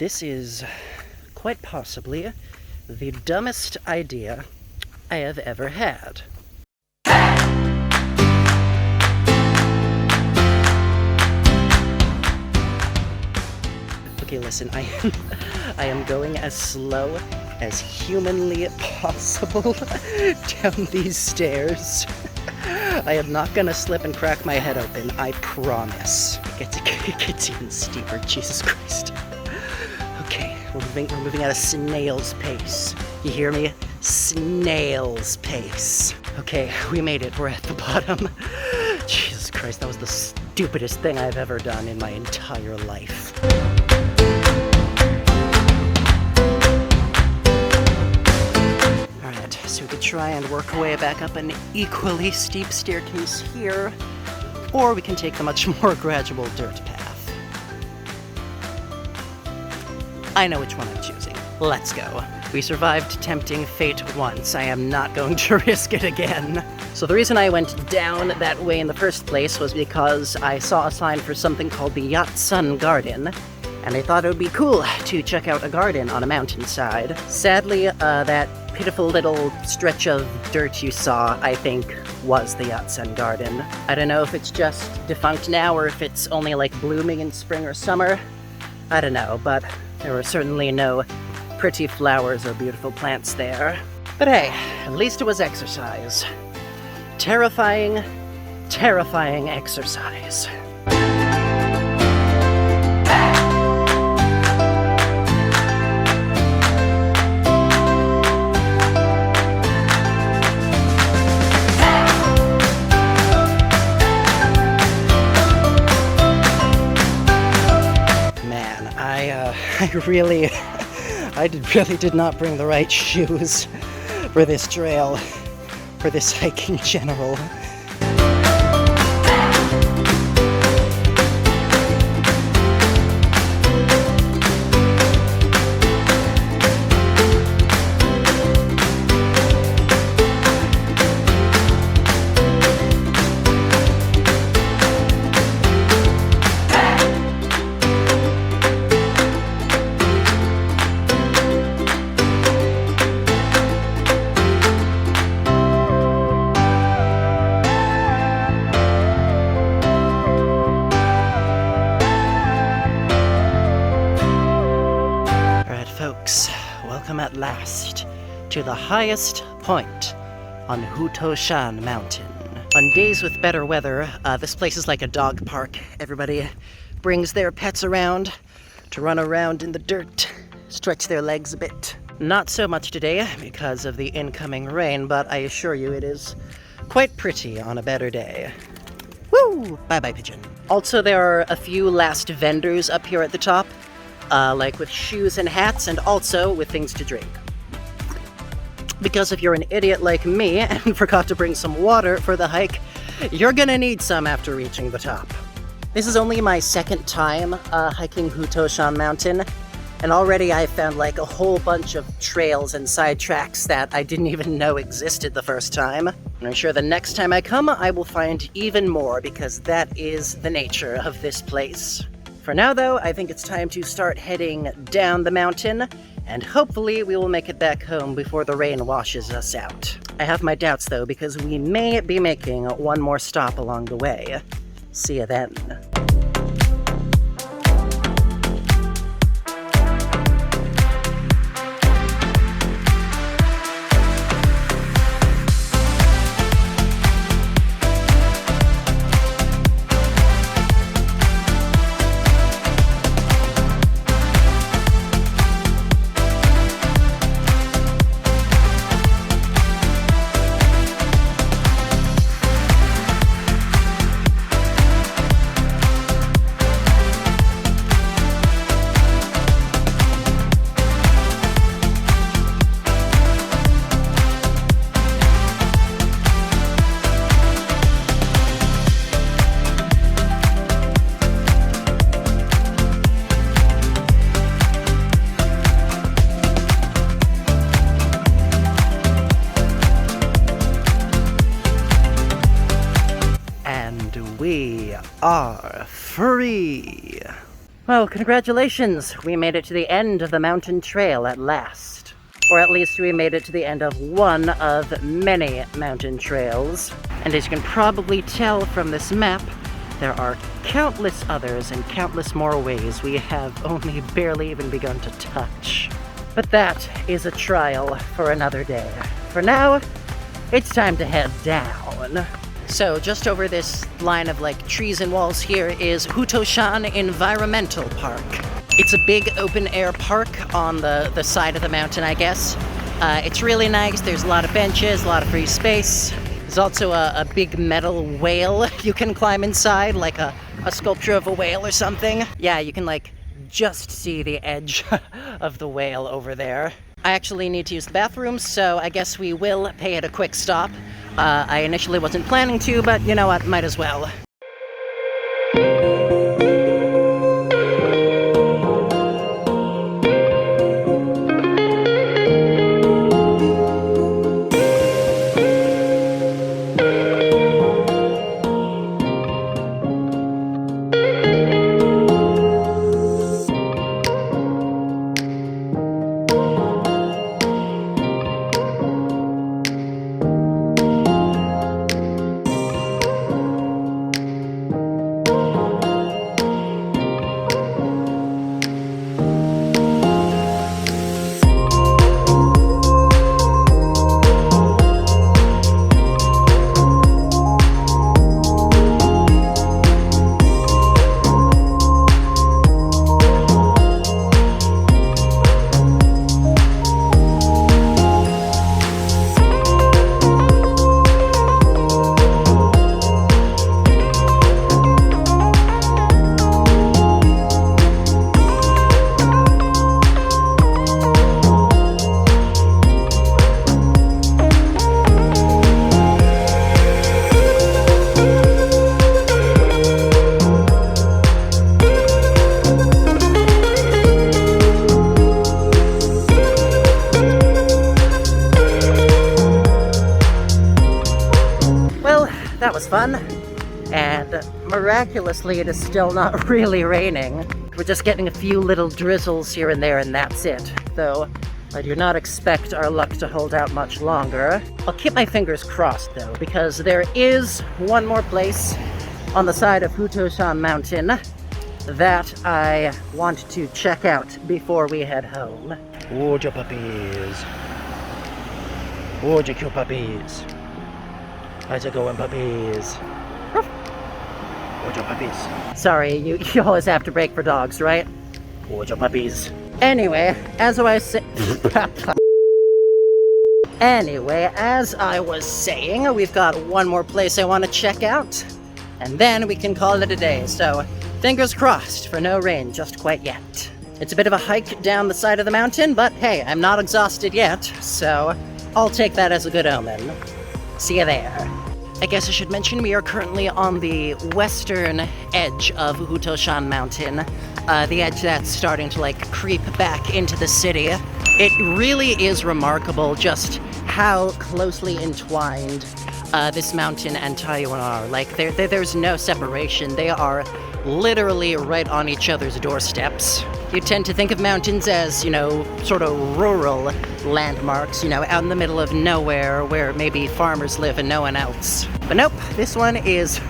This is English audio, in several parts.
This is quite possibly the dumbest idea I have ever had. Okay, listen, I am going as slow as humanly possible down these stairs. I am not gonna slip and crack my head open, I promise. It gets even steeper, Jesus Christ. Okay, we're moving at a snail's pace. You hear me? Snail's pace. Okay, we made it, we're at the bottom. Jesus Christ, that was the stupidest thing I've ever done in my entire life. So we could try and work our way back up an equally steep staircase here, or we can take the much more gradual dirt path. I know which one I'm choosing. Let's go. We survived tempting fate once. I am not going to risk it again. So the reason I went down that way in the first place was because I saw a sign for something called the Hutoushan Garden, and I thought it would be cool to check out a garden on a mountainside. Sadly, that pitiful little stretch of dirt you saw, I think, was the Hutoushan Garden. I don't know if it's just defunct now or if it's only like blooming in spring or summer. I don't know, but there were certainly no pretty flowers or beautiful plants there. But hey, at least it was exercise. Terrifying, terrifying exercise. I really did not bring the right shoes for this trail, for this hike in general. Welcome at last to the highest point on Hutoushan Mountain. On days with better weather, this place is like a dog park. Everybody brings their pets around to run around in the dirt, stretch their legs a bit. Not so much today because of the incoming rain, but I assure you it is quite pretty on a better day. Woo! Bye-bye, pigeon. Also, there are a few last vendors up here at the top. Like with shoes and hats, and also with things to drink. Because if you're an idiot like me and forgot to bring some water for the hike, you're gonna need some after reaching the top. This is only my second time hiking Hutoushan Mountain, and already I found like a whole bunch of trails and side tracks that I didn't even know existed the first time. And I'm sure the next time I come, I will find even more, because that is the nature of this place. For now, though, I think it's time to start heading down the mountain, and hopefully we will make it back home before the rain washes us out. I have my doubts, though, because we may be making one more stop along the way. See you then. We are free! Well, congratulations! We made it to the end of the mountain trail at last. Or at least we made it to the end of one of many mountain trails. And as you can probably tell from this map, there are countless others and countless more ways we have only barely even begun to touch. But that is a trial for another day. For now, it's time to head down. So just over this line of like trees and walls here is Hutoushan Environmental Park. It's a big open air park on the side of the mountain, I guess. It's really nice. There's a lot of benches, a lot of free space. There's also a big metal whale you can climb inside, like a sculpture of a whale or something. Yeah, you can like just see the edge of the whale over there. I actually need to use the bathroom, so I guess we will pay it a quick stop. I initially wasn't planning to, but you know what, might as well. That was fun, and miraculously it is still not really raining. We're just getting a few little drizzles here and there, and that's it. Though I do not expect our luck to hold out much longer. I'll keep my fingers crossed though, because there is one more place on the side of Hutoushan Mountain that I want to check out before we head home. Would you puppies? Would you cute puppies? How's it going, puppies? Would you puppies? Sorry, you always have to break for dogs, right? Would you puppies? Anyway, as I was saying, we've got one more place I want to check out, and then we can call it a day. So, fingers crossed for no rain just quite yet. It's a bit of a hike down the side of the mountain, but hey, I'm not exhausted yet, so I'll take that as a good omen. See you there. I guess I should mention we are currently on the western edge of Hutoushan Mountain, the edge that's starting to like creep back into the city. It really is remarkable just how closely entwined this mountain and Taiwan are. Like there's no separation. They are literally right on each other's doorsteps. You tend to think of mountains as, you know, sort of rural landmarks, you know, out in the middle of nowhere where maybe farmers live and no one else. But nope, this one is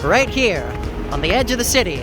right here on the edge of the city.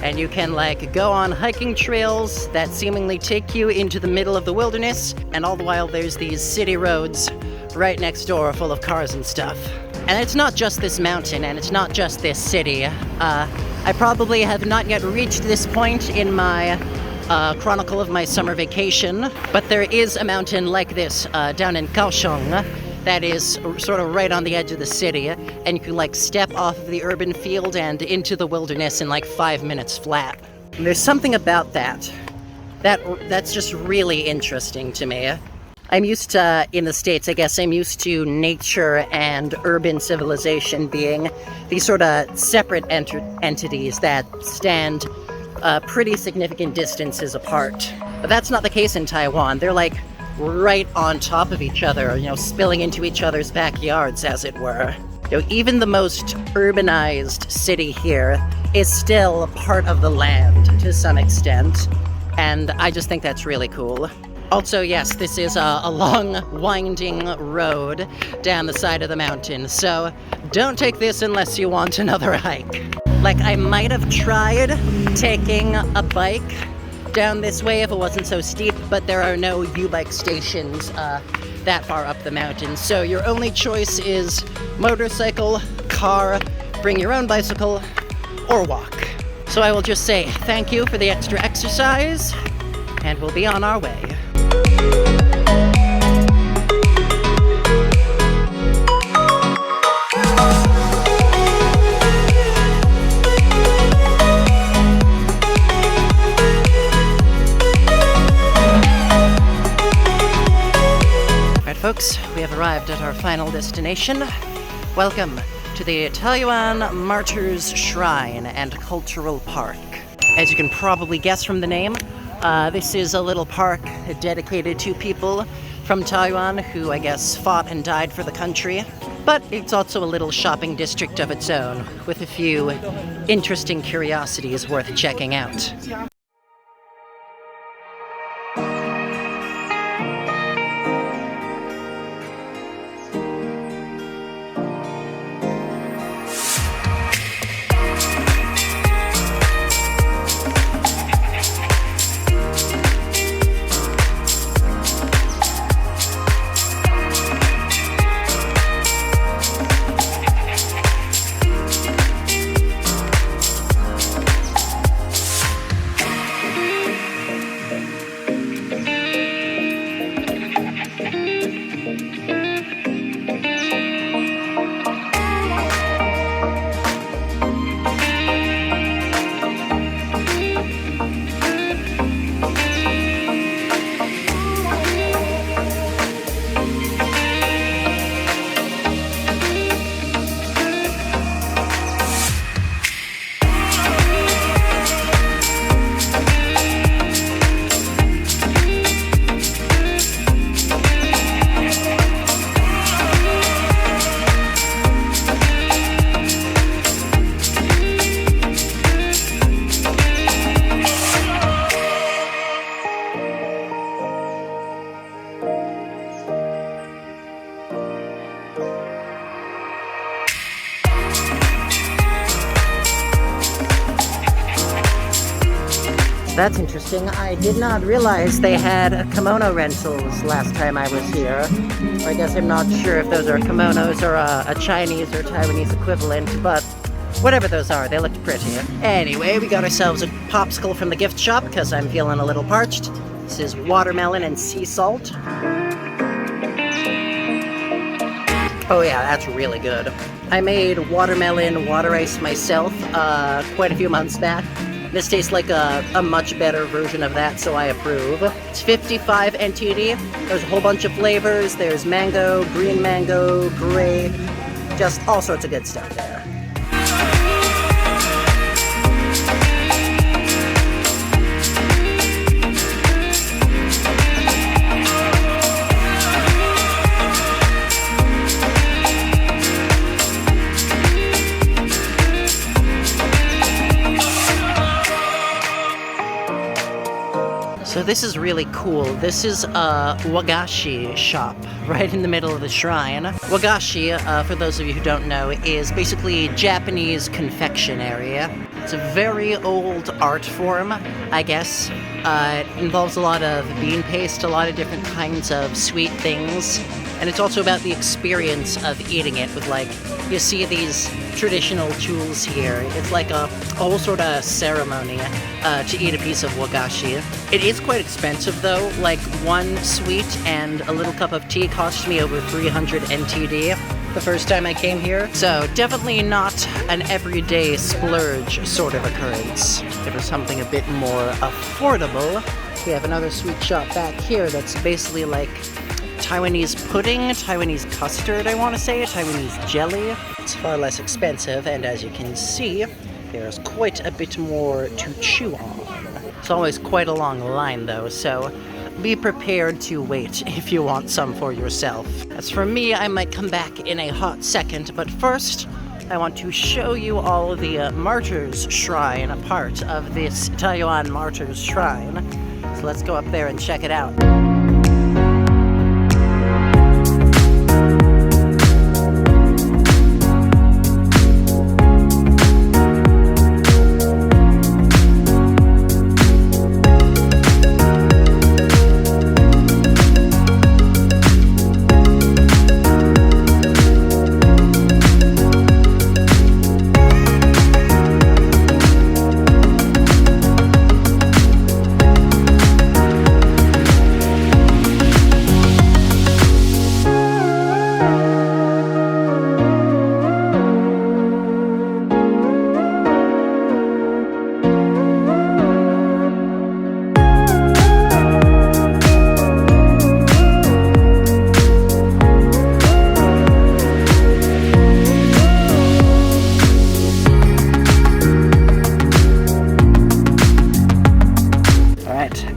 And you can like go on hiking trails that seemingly take you into the middle of the wilderness, and all the while there's these city roads right next door full of cars and stuff. And it's not just this mountain, and it's not just this city. I probably have not yet reached this point in my chronicle of my summer vacation, but there is a mountain like this down in Kaohsiung that is sort of right on the edge of the city, and you can like step off of the urban field and into the wilderness in like 5 minutes flat. And there's something about that's just really interesting to me. I'm used to, in the States, I guess I'm used to nature and urban civilization being these sort of separate entities that stand pretty significant distances apart. But that's not the case in Taiwan. They're like right on top of each other, you know, spilling into each other's backyards, as it were. You know, even the most urbanized city here is still part of the land to some extent, and I just think that's really cool. Also, yes, this is a long, winding road down the side of the mountain, so don't take this unless you want another hike. Like, I might have tried taking a bike down this way if it wasn't so steep, but there are no U-bike stations that far up the mountain, so your only choice is motorcycle, car, bring your own bicycle, or walk. So I will just say thank you for the extra exercise, and we'll be on our way. Alright folks, we have arrived at our final destination. Welcome to the Hutoushan Martyr's Shrine and Cultural Park. As you can probably guess from the name, this is a little park dedicated to people from Taiwan who, I guess, fought and died for the country. But it's also a little shopping district of its own, with a few interesting curiosities worth checking out. That's interesting. I did not realize they had kimono rentals last time I was here. I guess I'm not sure if those are kimonos or a Chinese or Taiwanese equivalent, but whatever those are, they looked pretty. Anyway, we got ourselves a popsicle from the gift shop because I'm feeling a little parched. This is watermelon and sea salt. Oh yeah, that's really good. I made watermelon water ice myself quite a few months back. This tastes like a much better version of that, so I approve. It's 55 NTD. There's a whole bunch of flavors. There's mango, green mango, grape, just all sorts of good stuff there. So this is really cool. This is a wagashi shop right in the middle of the shrine. Wagashi, for those of you who don't know, is basically Japanese confectionery. It's a very old art form, I guess. It involves a lot of bean paste, a lot of different kinds of sweet things. And it's also about the experience of eating it with, like, you see these traditional tools here. It's like a whole sort of ceremony to eat a piece of wagashi. It is quite expensive though. Like, one sweet and a little cup of tea cost me over 300 NTD the first time I came here. So definitely not an everyday splurge sort of occurrence. If it was something a bit more affordable, we have another sweet shop back here that's basically like Taiwanese pudding, Taiwanese custard, I want to say, Taiwanese jelly. It's far less expensive, and as you can see, there's quite a bit more to chew on. It's always quite a long line though, so be prepared to wait if you want some for yourself. As for me, I might come back in a hot second, but first, I want to show you all of the Martyr's Shrine, a part of this Taiwan Martyr's Shrine. So let's go up there and check it out.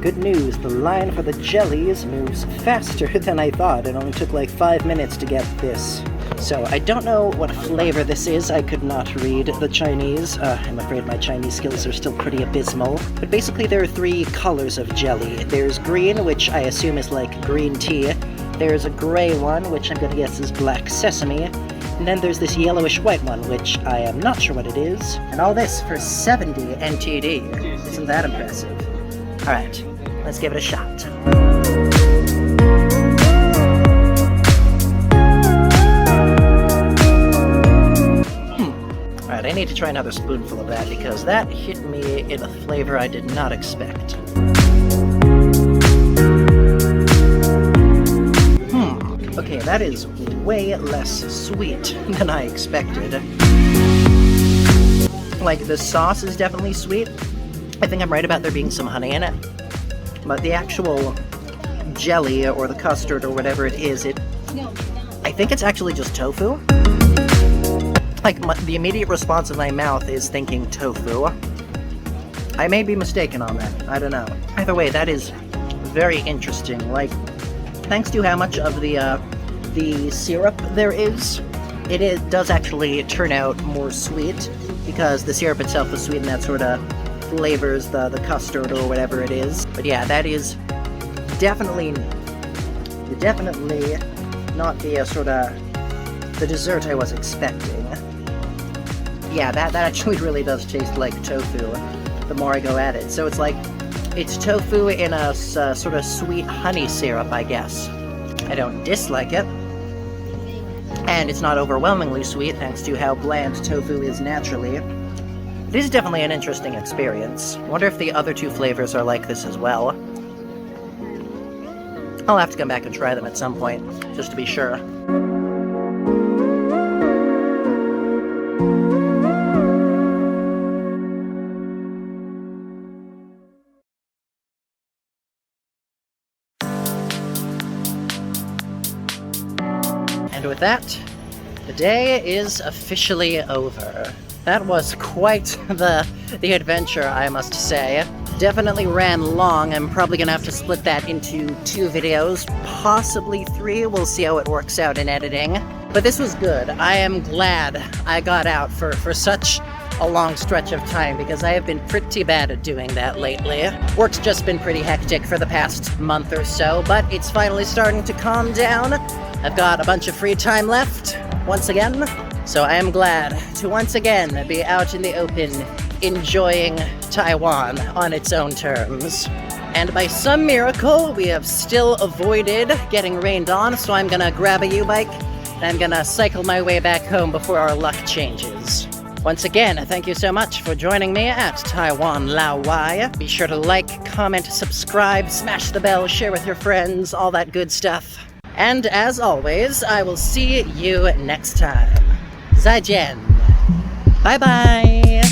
Good news, the line for the jellies moves faster than I thought. It only took like 5 minutes to get this. So I don't know what flavor this is. I could not read the Chinese. I'm afraid my Chinese skills are still pretty abysmal. But basically there are 3 colors of jelly. There's green, which I assume is like green tea. There's a gray one, which I'm gonna guess is black sesame. And then there's this yellowish white one, which I am not sure what it is. And all this for 70 NTD. Isn't that impressive? Alright, let's give it a shot. Alright, I need to try another spoonful of that because that hit me in a flavor I did not expect. Okay, that is way less sweet than I expected. Like, the sauce is definitely sweet. I think I'm right about there being some honey in it. But the actual jelly or the custard or whatever it is, I think it's actually just tofu. Like, the immediate response of my mouth is thinking tofu. I may be mistaken on that. I don't know. Either way, that is very interesting. Like, thanks to how much of the syrup there is, it does actually turn out more sweet because the syrup itself is sweet and that sort of flavors the custard or whatever it is. But yeah, that is definitely not the sort of the dessert I was expecting. Yeah, that actually really does taste like tofu the more I go at it. So it's like, it's tofu in a sort of sweet honey syrup, I guess. I don't dislike it. And it's not overwhelmingly sweet thanks to how bland tofu is naturally. It is definitely an interesting experience. I wonder if the other 2 flavors are like this as well. I'll have to come back and try them at some point, just to be sure. And with that, the day is officially over. That was quite the adventure, I must say. Definitely ran long. I'm probably gonna have to split that into 2 videos, possibly 3. We'll see how it works out in editing. But this was good. I am glad I got out for such a long stretch of time because I have been pretty bad at doing that lately. Work's just been pretty hectic for the past month or so, but it's finally starting to calm down. I've got a bunch of free time left, once again. So I am glad to once again be out in the open, enjoying Taiwan on its own terms. And by some miracle, we have still avoided getting rained on, so I'm gonna grab a U-bike, and I'm gonna cycle my way back home before our luck changes. Once again, thank you so much for joining me at Taiwan Lao Wai. Be sure to like, comment, subscribe, smash the bell, share with your friends, all that good stuff. And as always, I will see you next time. 再见. Bye bye.